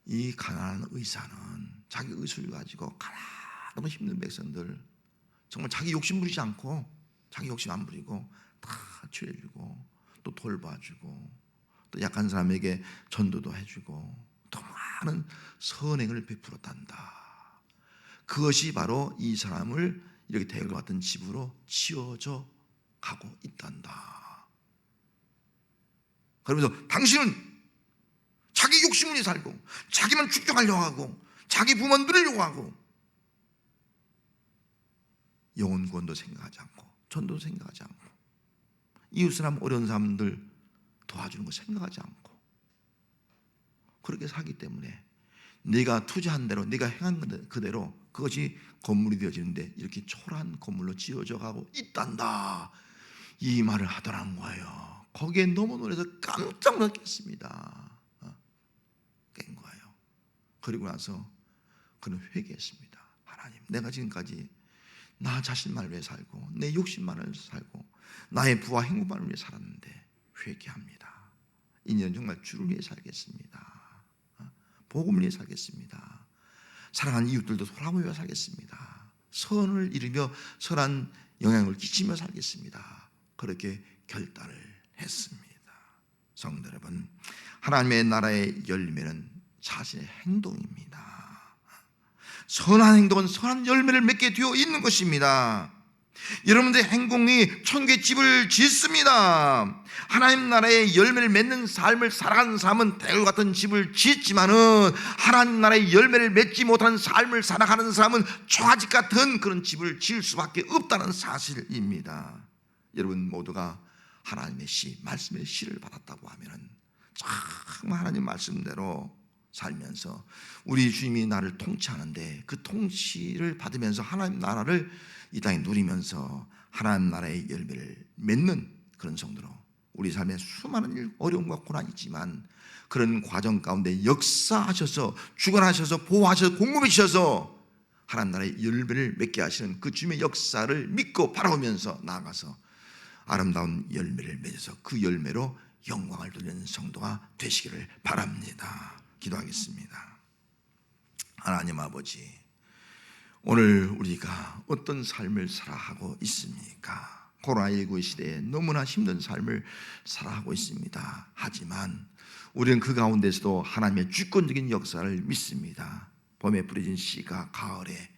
이 가난한 의사는 자기 의술을 가지고 가난하고 힘든 백성들, 정말 자기 욕심 부리지 않고, 자기 욕심 안 부리고 다 치료해주고, 또 돌봐주고, 또 약한 사람에게 전도도 해주고, 또 많은 선행을 베풀었단다. 그것이 바로 이 사람을 이렇게 대과 같은 집으로 지어져 가고 있단다. 그러면서 당신은 자기 욕심을 살고, 자기만 축적하려고 하고, 자기 부만 누리려고 하고, 영혼 구원도 생각하지 않고, 전도도 생각하지 않고, 이웃 사람 어려운 사람들 도와주는 거 생각하지 않고, 그렇게 살기 때문에 네가 투자한 대로, 네가 행한 그대로 그것이 건물이 되어지는데 이렇게 초라한 건물로 지어져 가고 있단다. 이 말을 하더라는 거예요. 거기에 너무 놀라서 깜짝 놀랐겠습니다. 깬 거예요. 그리고 나서 그는 회개했습니다. 하나님, 내가 지금까지 나 자신만을 위해 살고, 내 욕심만을 위해 살고, 나의 부와 행복만을 위해 살았는데 회개합니다. 이제는 정말 주를 위해 살겠습니다. 복음을 위해 살겠습니다. 사랑하는 이웃들도 소라무며 살겠습니다. 선을 이루며 선한 영향을 끼치며 살겠습니다. 그렇게 결단을 했습니다. 성도 여러분, 하나님의 나라의 열매는 자신의 행동입니다. 선한 행동은 선한 열매를 맺게 되어 있는 것입니다. 여러분들의 행동이 천국의 집을 짓습니다. 하나님 나라의 열매를 맺는 삶을 살아가는 사람은 대울 같은 집을 짓지만은, 하나님 나라의 열매를 맺지 못하는 삶을 살아가는 사람은 초가집 같은 그런 집을 지을 수밖에 없다는 사실입니다. 여러분 모두가 하나님의 시, 말씀의 시를 받았다고 하면은 정말 하나님 말씀대로 살면서 우리 주님이 나를 통치하는데, 그 통치를 받으면서 하나님 나라를 이 땅에 누리면서 하나님 나라의 열매를 맺는 그런 성도로, 우리 삶에 수많은 어려움과 고난이 있지만 그런 과정 가운데 역사하셔서, 주관하셔서, 보호하셔서, 공급해 주셔서 하나님 나라의 열매를 맺게 하시는 그 주님의 역사를 믿고 바라보면서 나아가서 아름다운 열매를 맺어서 그 열매로 영광을 돌리는 성도가 되시기를 바랍니다. 기도하겠습니다. 하나님 아버지, 오늘 우리가 어떤 삶을 살아가고 있습니까? 코로나19 시대에 너무나 힘든 삶을 살아가고 있습니다. 하지만 우리는 그 가운데서도 하나님의 주권적인 역사를 믿습니다. 봄에 뿌려진 씨가 가을에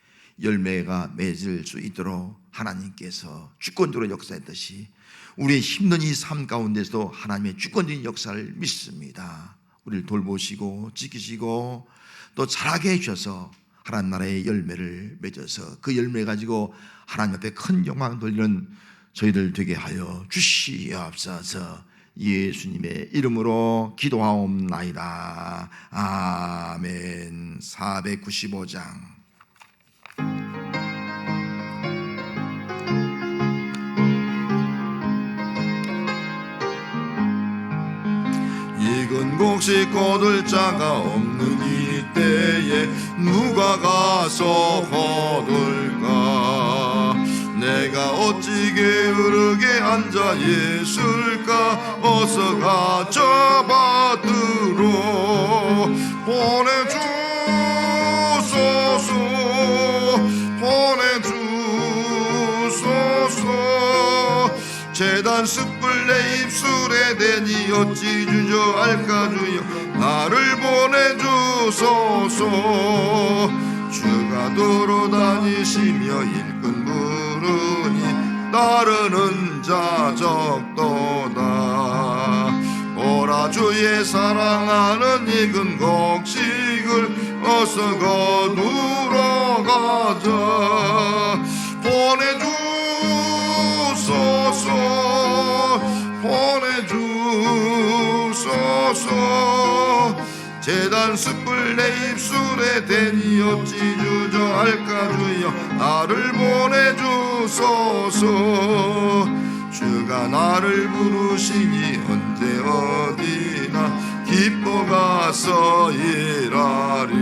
열매가 맺을 수 있도록 하나님께서 주권적으로 역사했듯이, 우리의 힘든 이 삶 가운데서도 하나님의 주권적인 역사를 믿습니다. 우리를 돌보시고 지키시고 또 자라게 해주셔서 하나님 나라의 열매를 맺어서 그 열매 가지고 하나님 앞에 큰 영광 돌리는 저희들 되게 하여 주시옵소서. 예수님의 이름으로 기도하옵나이다. 아멘. 495장. 익은 곡식 거둘 자가 없는 이때에 누가 가서 거둘까? 내가 어찌 게으르게 앉아 있을까? 어서 가져 받으러 보내주소서, 보내주소서. 재단 숯불 내 입술에 대니 어찌 주저할까? 주여 나를 보내주소서. 주가 돌아다니시며 일꾼 부르니 따르는 자 적도다. 나 주의 사랑하는 익은 곡식을 어서 거두러 가자. 보내주소서 보내주소서. 제단 숯불 내 입술에 대니 어찌 주저할까 주여 나를 보내주소서. 주가 나를 부르시니 언제 어디나 기뻐 가서 일하리.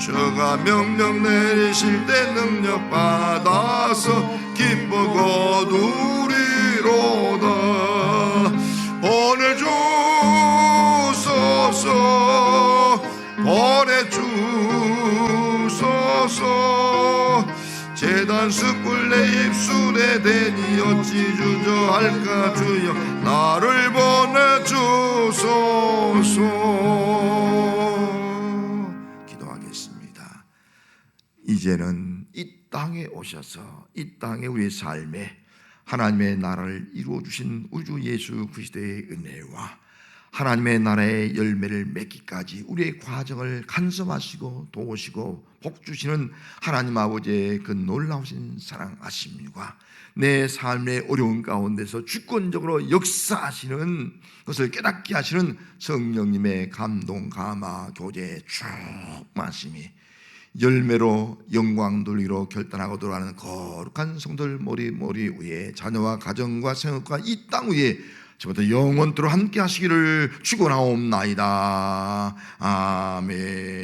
주가 명령 내리실 때 능력 받아서 기뻐 거두리로다. 보내주소서 보내주소서. 제단 숯불 내 입술에 대니 어찌 주저할까 주여 나를 보내주소서. 기도하겠습니다. 이제는 이 땅에 오셔서 이 땅에 우리의 삶에 하나님의 나라를 이루어 주신 우리 주 예수 그리스도의 은혜와 하나님의 나라의 열매를 맺기까지 우리의 과정을 간섭하시고 도우시고 복 주시는 하나님 아버지의 그 놀라우신 사랑하심과 내 삶의 어려운 가운데서 주권적으로 역사하시는 것을 깨닫게 하시는 성령님의 감동, 감화, 교제, 충만심이 열매로 영광 돌리기로 결단하고 돌아가는 거룩한 성도들 머리 위에 자녀와 가정과 생업과 이 땅 위에 저부터 영원토록 함께 하시기를 축원하옵나이다. 아멘.